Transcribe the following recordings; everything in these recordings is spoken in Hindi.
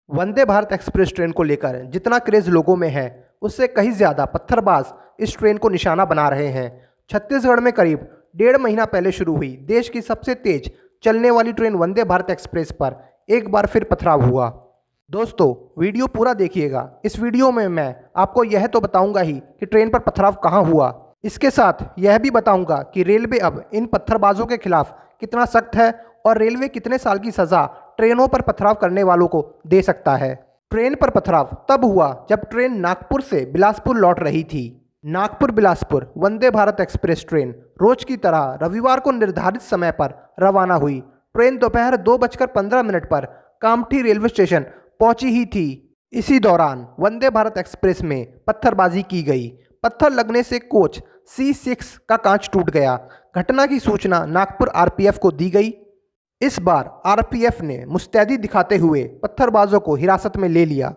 वंदे भारत एक्सप्रेस ट्रेन को लेकर जितना क्रेज लोगों में है उससे कहीं ज़्यादा पत्थरबाज इस ट्रेन को निशाना बना रहे हैं। छत्तीसगढ़ में करीब 1.5 महीना पहले शुरू हुई देश की सबसे तेज चलने वाली ट्रेन वंदे भारत एक्सप्रेस पर एक बार फिर पथराव हुआ। दोस्तों, वीडियो पूरा देखिएगा। इस वीडियो में मैं आपको यह तो बताऊंगा ही कि ट्रेन पर पथराव कहाँ हुआ, इसके साथ यह भी बताऊंगा कि रेलवे अब इन पत्थरबाजों के खिलाफ कितना सख्त है और रेलवे कितने साल की सज़ा ट्रेनों पर पथराव करने वालों को दे सकता है। ट्रेन पर पथराव तब हुआ जब ट्रेन नागपुर से बिलासपुर लौट रही थी। नागपुर बिलासपुर वंदे भारत एक्सप्रेस ट्रेन रोज की तरह रविवार को निर्धारित समय पर रवाना हुई। ट्रेन दोपहर 2:15 पर कामठी रेलवे स्टेशन पहुंची ही थी। इसी दौरान वंदे भारत एक्सप्रेस में पत्थरबाजी की गई। पत्थर लगने से कोच C6 का कांच टूट गया। घटना की सूचना नागपुर RPF को दी गई। इस बार RPF ने मुस्तैदी दिखाते हुए पत्थरबाजों को हिरासत में ले लिया।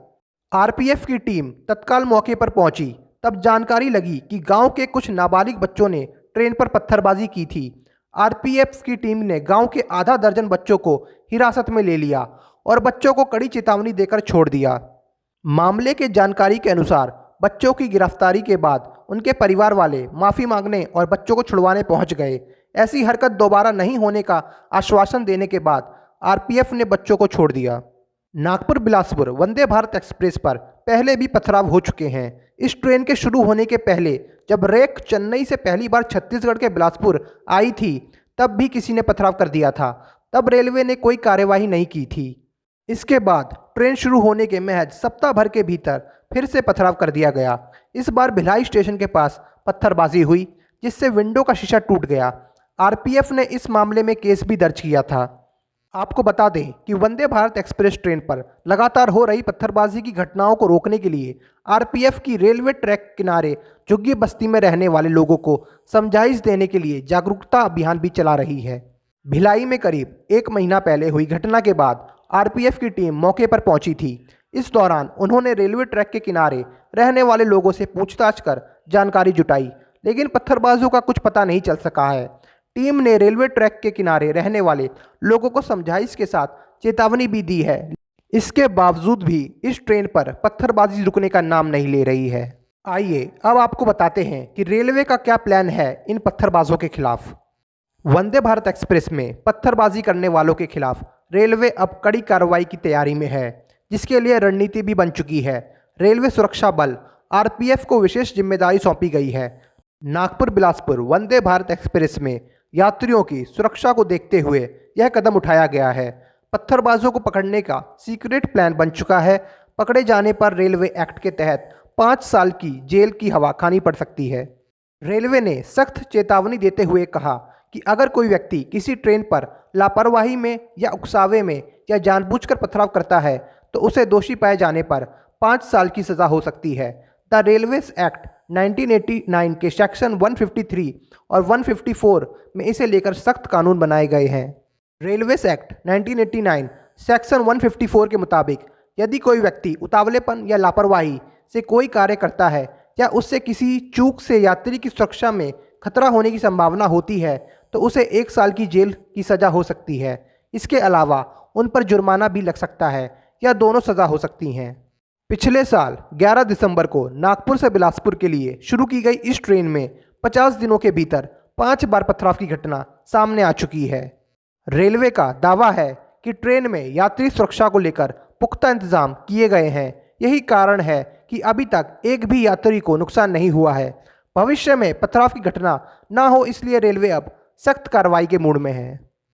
RPF की टीम तत्काल मौके पर पहुंची। तब जानकारी लगी कि गांव के कुछ नाबालिग बच्चों ने ट्रेन पर पत्थरबाजी की थी। RPF की टीम ने गांव के आधा दर्जन बच्चों को हिरासत में ले लिया और बच्चों को कड़ी चेतावनी देकर छोड़ दिया। मामले के जानकारी के अनुसार बच्चों की गिरफ्तारी के बाद उनके परिवार वाले माफ़ी मांगने और बच्चों को छुड़वाने पहुंच गए। ऐसी हरकत दोबारा नहीं होने का आश्वासन देने के बाद RPF ने बच्चों को छोड़ दिया। नागपुर बिलासपुर वंदे भारत एक्सप्रेस पर पहले भी पथराव हो चुके हैं। इस ट्रेन के शुरू होने के पहले जब रेक चेन्नई से पहली बार छत्तीसगढ़ के बिलासपुर आई थी तब भी किसी ने पथराव कर दिया था। तब रेलवे ने कोई कार्यवाही नहीं की थी। इसके बाद ट्रेन शुरू होने के महज सप्ताह भर के भीतर फिर से पथराव कर दिया गया। इस बार भिलाई स्टेशन के पास पत्थरबाजी हुई जिससे विंडो का शीशा टूट गया। RPF ने इस मामले में केस भी दर्ज किया था। आपको बता दें कि वंदे भारत एक्सप्रेस ट्रेन पर लगातार हो रही पत्थरबाजी की घटनाओं को रोकने के लिए RPF की रेलवे ट्रैक किनारे झुग्गी बस्ती में रहने वाले लोगों को समझाइश देने के लिए जागरूकता अभियान भी चला रही है। भिलाई में करीब 1 महीना पहले हुई घटना के बाद RPF की टीम मौके पर पहुंची थी। इस दौरान उन्होंने रेलवे ट्रैक के किनारे रहने वाले लोगों से पूछताछ कर जानकारी जुटाई, लेकिन पत्थरबाजों का कुछ पता नहीं चल सका है। टीम ने रेलवे ट्रैक के किनारे रहने वाले लोगों को समझाइश के साथ चेतावनी भी दी है। इसके बावजूद भी इस ट्रेन पर पत्थरबाजी रुकने का नाम नहीं ले रही है। आइए अब आपको बताते हैं कि रेलवे का क्या प्लान है इन पत्थरबाजों के खिलाफ। वंदे भारत एक्सप्रेस में पत्थरबाजी करने वालों के खिलाफ रेलवे अब कड़ी कार्रवाई की तैयारी में है, जिसके लिए रणनीति भी बन चुकी है। रेलवे सुरक्षा बल RPF को विशेष जिम्मेदारी सौंपी गई है। नागपुर बिलासपुर वंदे भारत एक्सप्रेस में यात्रियों की सुरक्षा को देखते हुए यह कदम उठाया गया है। पत्थरबाजों को पकड़ने का सीक्रेट प्लान बन चुका है। पकड़े जाने पर रेलवे एक्ट के तहत 5 साल की जेल की हवा खानी पड़ सकती है। रेलवे ने सख्त चेतावनी देते हुए कहा कि अगर कोई व्यक्ति किसी ट्रेन पर लापरवाही में या उकसावे में या जानबूझकर पथराव करता है तो उसे दोषी पाए जाने पर 5 साल की सज़ा हो सकती है। द रेलवेज एक्ट 1989 के सेक्शन 153 और 154 में इसे लेकर सख्त कानून बनाए गए हैं। रेलवेज एक्ट 1989 सेक्शन 154 के मुताबिक यदि कोई व्यक्ति उतावलेपन या लापरवाही से कोई कार्य करता है या उससे किसी चूक से यात्री की सुरक्षा में खतरा होने की संभावना होती है तो उसे 1 साल की जेल की सज़ा हो सकती है। इसके अलावा उन पर जुर्माना भी लग सकता है या दोनों सज़ा हो सकती हैं। पिछले साल 11 दिसंबर को नागपुर से बिलासपुर के लिए शुरू की गई इस ट्रेन में 50 दिनों के भीतर 5 बार पथराव की घटना सामने आ चुकी है। रेलवे का दावा है कि ट्रेन में यात्री सुरक्षा को लेकर पुख्ता इंतजाम किए गए हैं। यही कारण है कि अभी तक एक भी यात्री को नुकसान नहीं हुआ है। भविष्य में पथराव की घटना ना हो इसलिए रेलवे अब सख्त कार्रवाई के मूड में है।